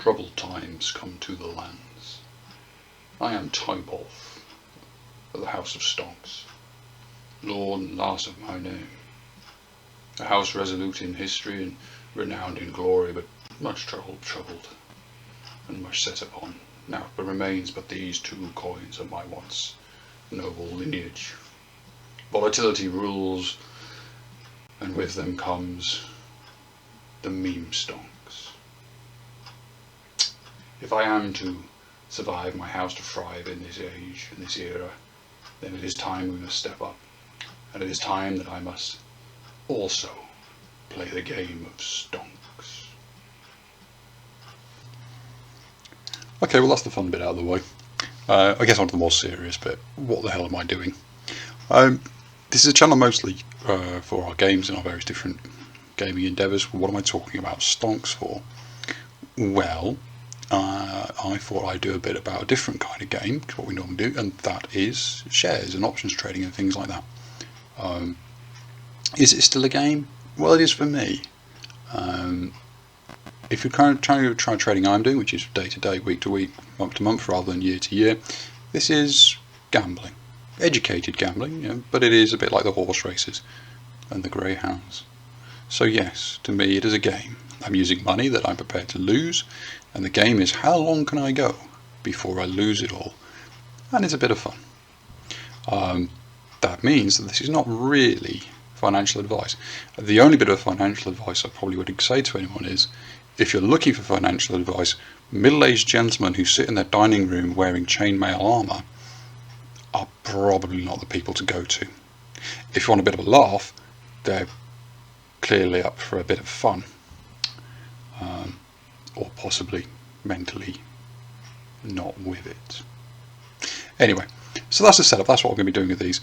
troubled times come to the lands. I am Tybolth of the House of Stonks, lord and last of my name. A house resolute in history and renowned in glory, but much troubled, and much set upon. Now but remains but these 2 coins of my once noble lineage. Volatility rules, and with them comes the meme Stonks. If I am to survive my house to thrive in this age, in this era, then it is time we must step up, and it is time that I must also play the game of Stonks. Okay, well that's the fun bit out of the way. I guess on to the more serious bit. What the hell am I doing? This is a channel mostly for our games and our various different gaming endeavours. What am I talking about Stonks for? Well, I thought I'd do a bit about a different kind of game to what we normally do, and that is shares and options trading and things like that. Is it still a game? Well, it is for me. If you're trying to try trading I'm doing, which is day to day, week to week, month to month, rather than year to year, this is gambling. Educated gambling, you know, but it is a bit like the horse races and the greyhounds. So yes, to me it is a game. I'm using money that I'm prepared to lose, and the game is how long can I go before I lose it all? And it's a bit of fun. That means that this is not really financial advice. The only bit of financial advice I probably would say to anyone is, if you're looking for financial advice, middle-aged gentlemen who sit in their dining room wearing chainmail armour are probably not the people to go to. If you want a bit of a laugh, they're clearly up for a bit of fun, or possibly mentally not with it. Anyway, so that's the setup. That's what we're going to be doing with these.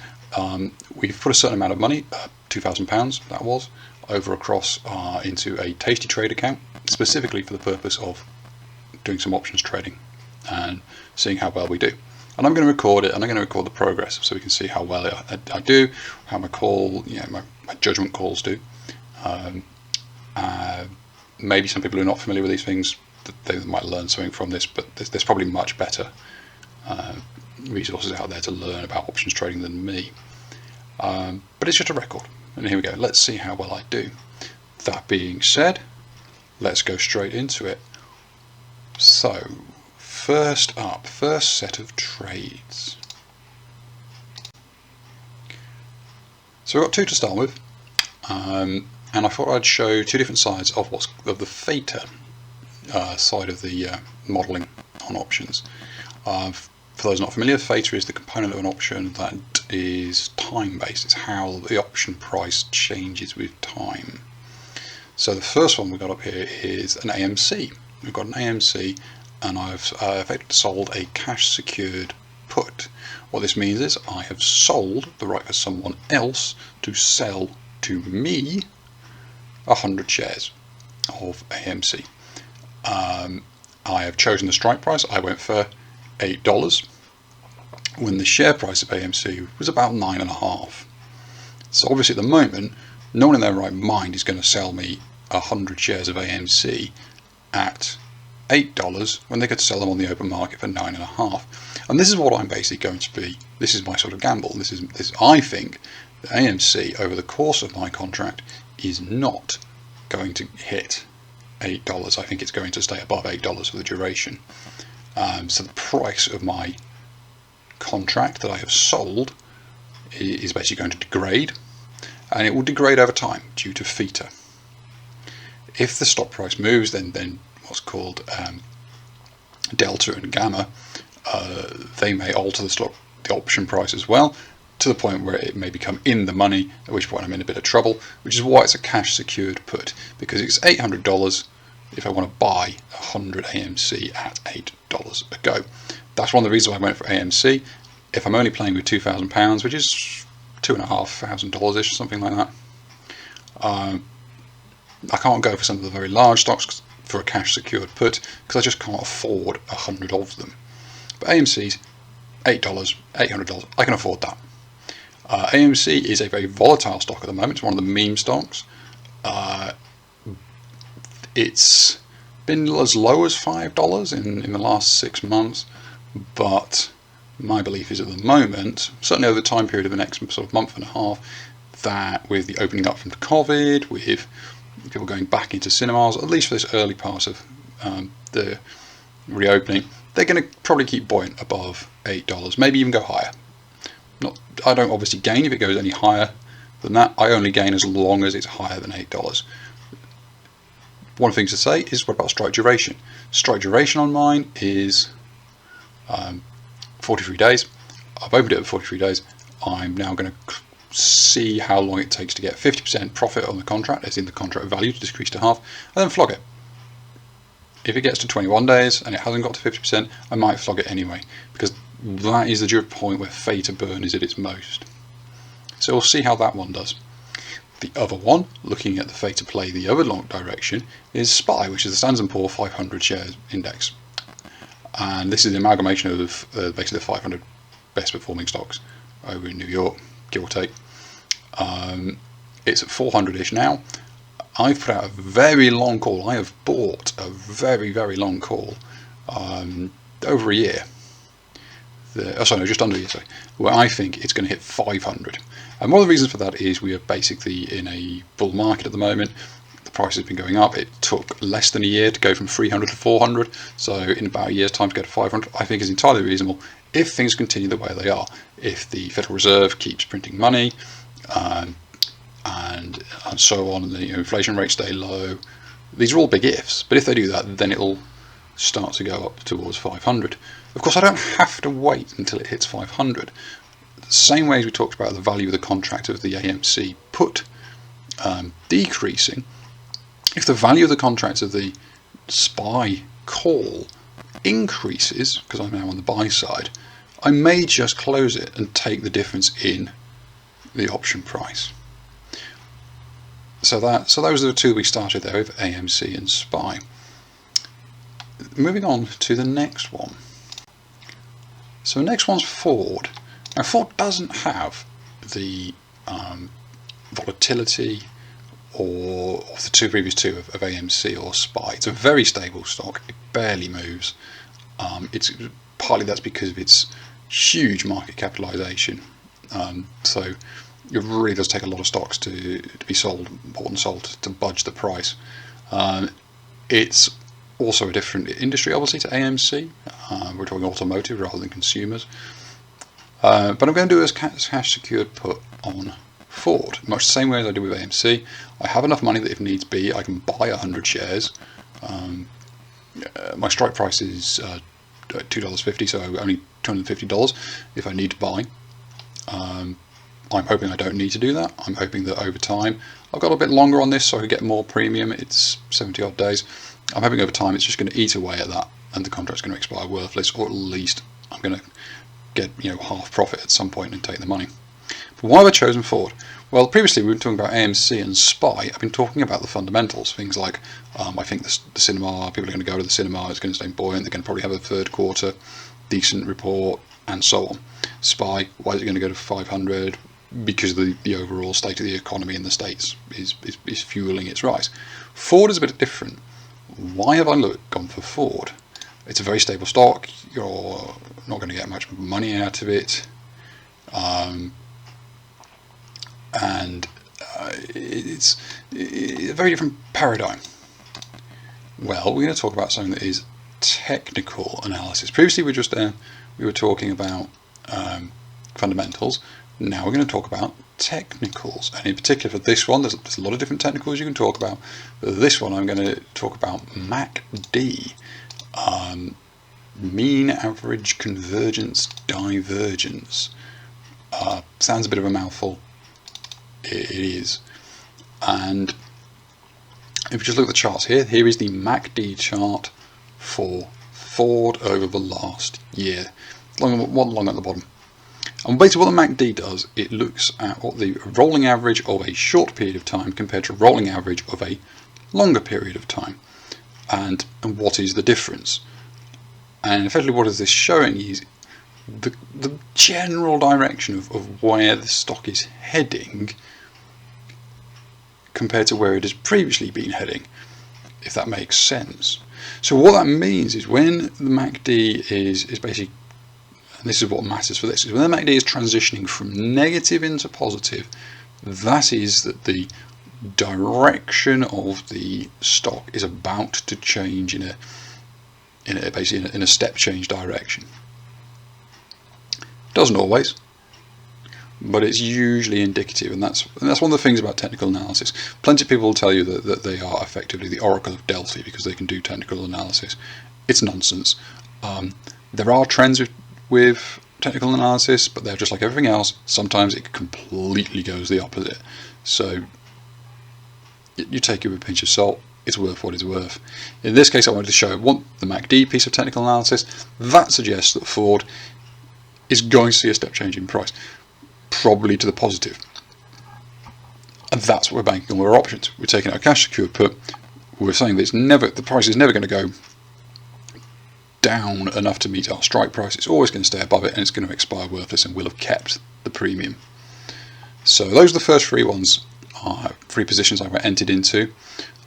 We've put a certain amount of money, £2,000 that was, over across into a Tasty Trade account, specifically for the purpose of doing some options trading and seeing how well we do. And I'm going to record it, and I'm going to record the progress so we can see how well I do, how my my judgment calls do. Maybe some people who are not familiar with these things, they might learn something from this, but there's probably much better resources out there to learn about options trading than me. But it's just a record, and here we go. Let's see how well I do. That being said, let's go straight into it. So, first up, first set of trades. So we've got 2 to start with, and I thought I'd show 2 different sides of the theta side of the modelling on options. For those not familiar, theta is the component of an option that is time-based. It's how the option price changes with time. So the first one we've got up here is an AMC. We've got an AMC, and I've effectively sold a cash-secured put. What this means is I have sold the right for someone else to sell to me 100 shares of AMC. I have chosen the strike price. I went for $8 when the share price of AMC was about $9.50. So obviously at the moment, no one in their right mind is going to sell me 100 shares of AMC at $8 when they could sell them on the open market for $9.50. And this is what I'm basically going to be. This is my sort of gamble. This I think the AMC over the course of my contract is not going to hit $8. I think it's going to stay above $8 for the duration. So the price of my contract that I have sold is basically going to degrade, and it will degrade over time due to theta. If the stock price moves, then what's called delta and gamma, they may alter the option price as well, to the point where it may become in the money, at which point I'm in a bit of trouble, which is why it's a cash secured put, because it's $800 if I want to buy 100 AMC at $8 a go. That's one of the reasons why I went for AMC. If I'm only playing with £2,000, which is $2,500-ish, something like that, I can't go for some of the very large stocks for a cash secured put, because I just can't afford 100 of them. But AMC's $8, $800, I can afford that. AMC is a very volatile stock at the moment. It's one of the meme stocks. Its been as low as $5 in the last 6 months, but my belief is at the moment, certainly over the time period of the next sort of month and a half, that with the opening up from COVID, with people going back into cinemas, at least for this early part of the reopening, they're going to probably keep buoyant above $8, maybe even go higher. I don't obviously gain if it goes any higher than that. I only gain as long as it's higher than $8. One of the things to say is, what about strike duration? Strike duration on mine is 43 days. I've opened it at 43 days. I'm now going to see how long it takes to get 50% profit on the contract, as in the contract value to decrease to half, and then flog it. If it gets to 21 days and it hasn't got to 50%, I might flog it anyway, because that is the point where theta burn is at its most. So we'll see how that one does. The other one, looking at the theta play the other long direction, is SPY, which is the Standard & Poor's 500 shares index. And this is the amalgamation of basically the 500 best performing stocks over in New York, give or take. It's at 400-ish now. I've put out a very long call. I have bought a very, very long call over a year. Just under a year, sorry, where I think it's going to hit 500. And one of the reasons for that is we are basically in a bull market at the moment. The price has been going up. It took less than a year to go from 300 to 400. So in about a year's time to go to 500, I think is entirely reasonable if things continue the way they are. If the Federal Reserve keeps printing money, and so on, and the inflation rates stay low. These are all big ifs, but if they do that, then it'll start to go up towards 500. Of course, I don't have to wait until it hits 500. The same way as we talked about the value of the contract of the AMC put decreasing, if the value of the contract of the SPY call increases, because I'm now on the buy side, I may just close it and take the difference in the option price. So those are the two we started there with AMC and SPY. Moving on to the next one. So the next one's Ford. Now Ford doesn't have the volatility or of the previous two of AMC or SPY. It's a very stable stock. It barely moves. It's partly that's because of its huge market capitalization. So it really does take a lot of stocks to be bought and sold to budge the price. It's also a different industry, obviously, to AMC. We're talking automotive rather than consumers. But I'm going to do a cash secured put on Ford, much the same way as I do with AMC. I have enough money that if needs be, I can buy 100 shares. My strike price is $2.50, so only $250 if I need to buy. I'm hoping I don't need to do that. I'm hoping that over time, I've got a bit longer on this so I can get more premium. It's 70 odd days. I'm hoping over time it's just going to eat away at that and the contract's going to expire worthless, or at least I'm going to get half profit at some point and take the money. But why have I chosen Ford? Well, previously we were talking about AMC and SPY. I've been talking about the fundamentals, things like I think the cinema, people are going to go to the cinema, it's going to stay buoyant, they're going to probably have a third quarter decent report, and so on. SPY, why is it going to go to 500? Because the overall state of the economy in the States is fueling its rise. Ford is a bit different. Why have I gone for Ford? It's a very stable stock. You're not going to get much money out of it. It's a very different paradigm. Well, we're going to talk about something that is technical analysis. Previously we were talking about fundamentals. Now we're going to talk about technicals, and in particular for this one, there's a lot of different technicals you can talk about. But this one I'm going to talk about MACD, mean average convergence divergence. Sounds a bit of a mouthful. It is. And if you just look at the charts here is the MACD chart for Ford over the last year. One along at the bottom. And basically what the MACD does, it looks at what the rolling average of a short period of time compared to rolling average of a longer period of time. And what is the difference? And effectively what is this showing is the general direction of where the stock is heading compared to where it has previously been heading. if that makes sense. So what that means is when the MACD is basically, and this is what matters for this, is when the MACD is transitioning from negative into positive, that is that the direction of the stock is about to change in a step change direction. Doesn't always, but it's usually indicative, and that's one of the things about technical analysis. Plenty of people will tell you that they are effectively the oracle of Delphi because they can do technical analysis. It's nonsense. There are trends with technical analysis, but they're just like everything else. Sometimes it completely goes the opposite. So you take it with a pinch of salt. It's worth what it's worth. In this case, I wanted to show the MACD piece of technical analysis. That suggests that Ford is going to see a step change in price, probably to the positive. And that's what we're banking on with our options. We're taking our cash secured put. We're saying that the price is never going to go down enough to meet our strike price. It's always going to stay above it, and it's going to expire worthless and will have kept the premium. So those are the first three positions I entered into,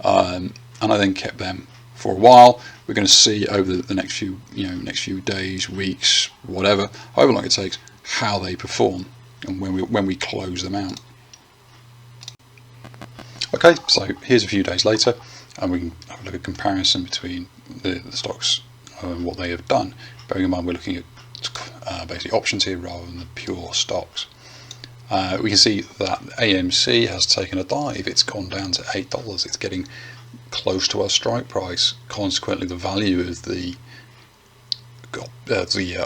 and I then kept them for a while. We're going to see over the next few days, weeks, whatever, however long it takes, how they perform and when we close them out. Okay, so here's a few days later, and we can have a look at comparison between the stocks and what they have done. Bearing in mind we're looking at basically options here rather than the pure stocks. We can see that AMC has taken a dive. It's gone down to $8. It's getting close to our strike price. Consequently, the value of the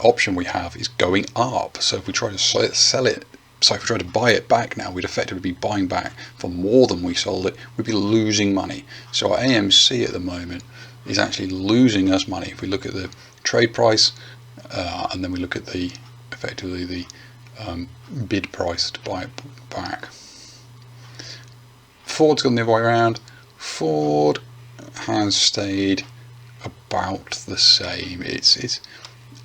option we have is going up. So if we try to sell it, so if we try to buy it back now, we'd effectively be buying back for more than we sold it. We'd be losing money. So our AMC at the moment is actually losing us money. If we look at the trade price and then we look at effectively the bid price to buy it back. Ford's gone the other way around. Ford has stayed about the same.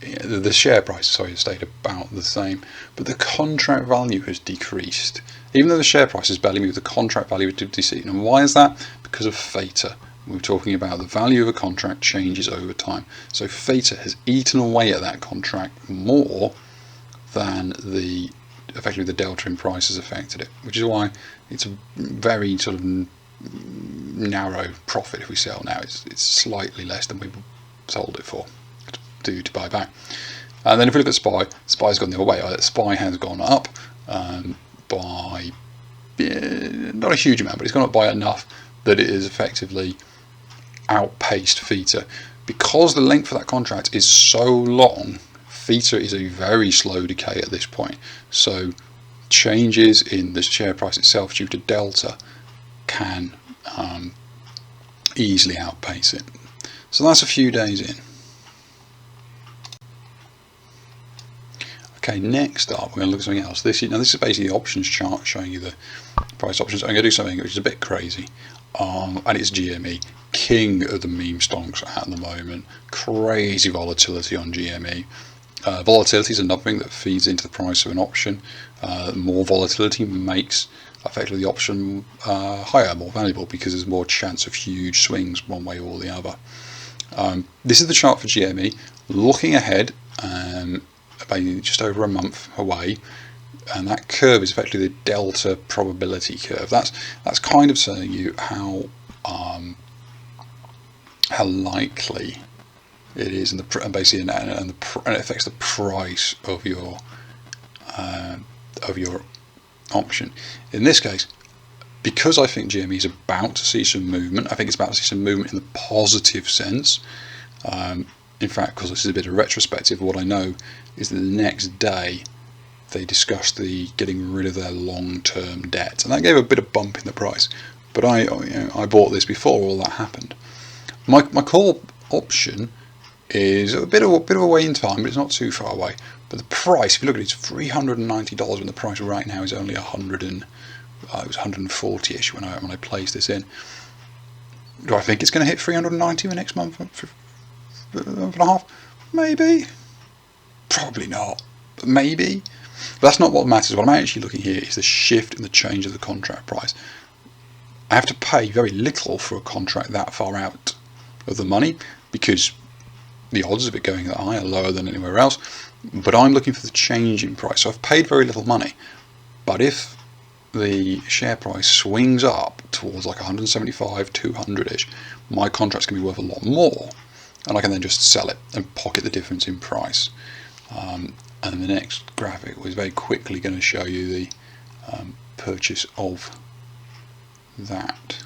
The share price, has stayed about the same, but the contract value has decreased. Even though the share price has barely moved, the contract value has decreased. And why is that? Because of theta. We're talking about the value of a contract changes over time. So theta has eaten away at that contract more than effectively the delta in price has affected it, which is why it's a very sort of narrow profit if we sell now. It's slightly less than we sold it for to buy back. And then if we look at SPY's gone the other way. SPY has gone up by not a huge amount, but it's gone up by enough that it is effectively outpaced theta. Because the length of that contract is so long, theta is a very slow decay at this point. So changes in the share price itself due to delta can easily outpace it. So that's a few days in. Okay, next up we're going to look at something else. This is basically the options chart showing you the price options. I'm going to do something which is a bit crazy, and it's GME, king of the meme stonks at the moment. Crazy volatility on GME. Volatility is another thing that feeds into the price of an option. More volatility makes effectively the option higher, more valuable, because there's more chance of huge swings one way or the other. This is the chart for GME. Looking ahead, about just over a month away, and that curve is effectively the delta probability curve. That's kind of telling you how likely it is, and basically, and it affects the price of your option. In this case, because I think GME is about to see some movement, I think it's about to see some movement in the positive sense. In fact, because this is a bit of retrospective, what I know is that the next day they discussed getting rid of their long-term debt, and that gave a bit of bump in the price. But I bought this before all that happened. My call option is a bit of a way in time, but it's not too far away. But the price, if you look at it, it's $390 when the price right now is only 140ish when I placed this in. Do I think it's going to hit 390 in the next month and a half? Maybe. Probably not. But maybe. But that's not what matters. What I'm actually looking here is the shift in the change of the contract price. I have to pay very little for a contract that far out of the money, because the odds of it going that high are lower than anywhere else, but I'm looking for the change in price. So I've paid very little money, but if the share price swings up towards like 175, 200-ish, my contract's going to be worth a lot more, and I can then just sell it and pocket the difference in price. And the next graphic was very quickly going to show you the purchase of that.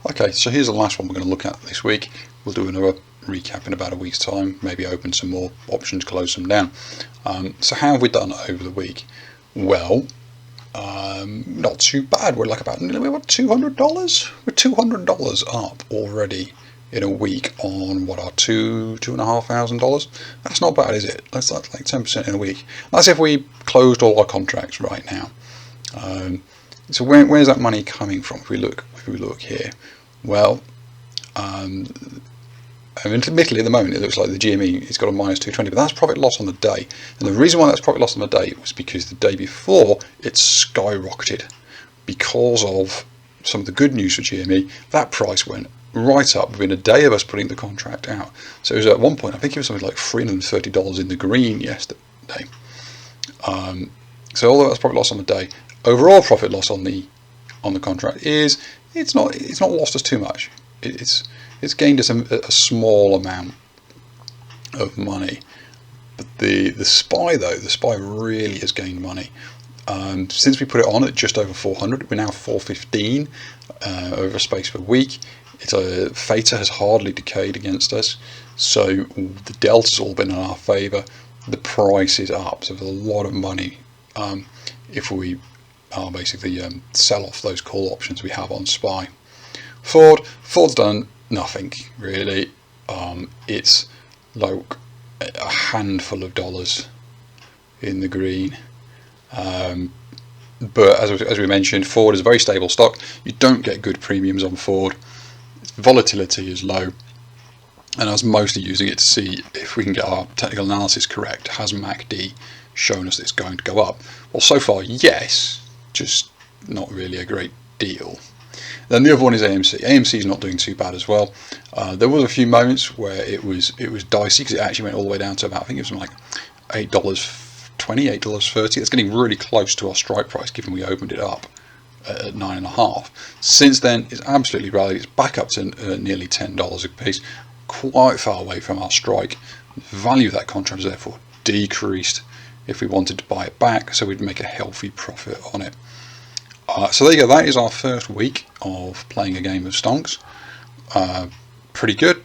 Okay, so here's the last one we're going to look at this week. We'll do another recap in about a week's time, maybe open some more options, close them down. So how have we done over the week? Well, not too bad. We're like about $200. We're $200 up already in a week on what are $2,500. That's not bad, is it? That's like 10% in a week. That's if we closed all our contracts right now. So where's that money coming from? If we look here, well, admittedly at the moment it looks like the GME has got a minus 220, but that's profit loss on the day. And the reason why that's profit loss on the day was because the day before it skyrocketed because of some of the good news for GME. That price went right up within a day of us putting the contract out. So it was at one point, I think it was something like $330 in the green yesterday. So although that's profit loss on the day, overall profit loss on the contract is it's not lost us too much. It's gained us a small amount of money. But the SPY really has gained money. Since we put it on at just over 400, we're now 415 over a space of a week. Theta has hardly decayed against us, so the delta's all been in our favour. The price is up, so there's a lot of money if we basically sell off those call options we have on SPY. Ford's done nothing really. It's like a handful of dollars in the green, but as we mentioned, Ford is a very stable stock. You don't get good premiums on Ford. Its volatility is low, and I was mostly using it to see if we can get our technical analysis correct. Has MACD shown us that it's going to go up? Well, so far yes, just not really a great deal. Then the other one is AMC. AMC is not doing too bad as well. There was a few moments where it was dicey because it actually went all the way down to about, I think it was like $8.20, $8.30. It's getting really close to our strike price given we opened it up at 9.5. Since then, it's absolutely rallied. It's back up to nearly $10 a piece, quite far away from our strike. The value of that contract is therefore decreased if we wanted to buy it back, so we'd make a healthy profit on it. So there you go, that is our first week of playing a game of Stonks. Pretty good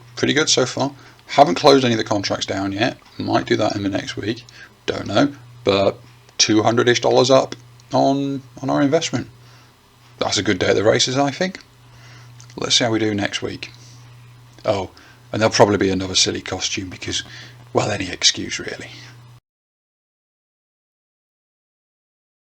so far. Haven't closed any of the contracts down yet. Might do that in the next week, don't know. But $200-ish up on our investment. That's a good day at the races, I think. Let's see how we do next week. Oh, and there'll probably be another silly costume because, well, any excuse really.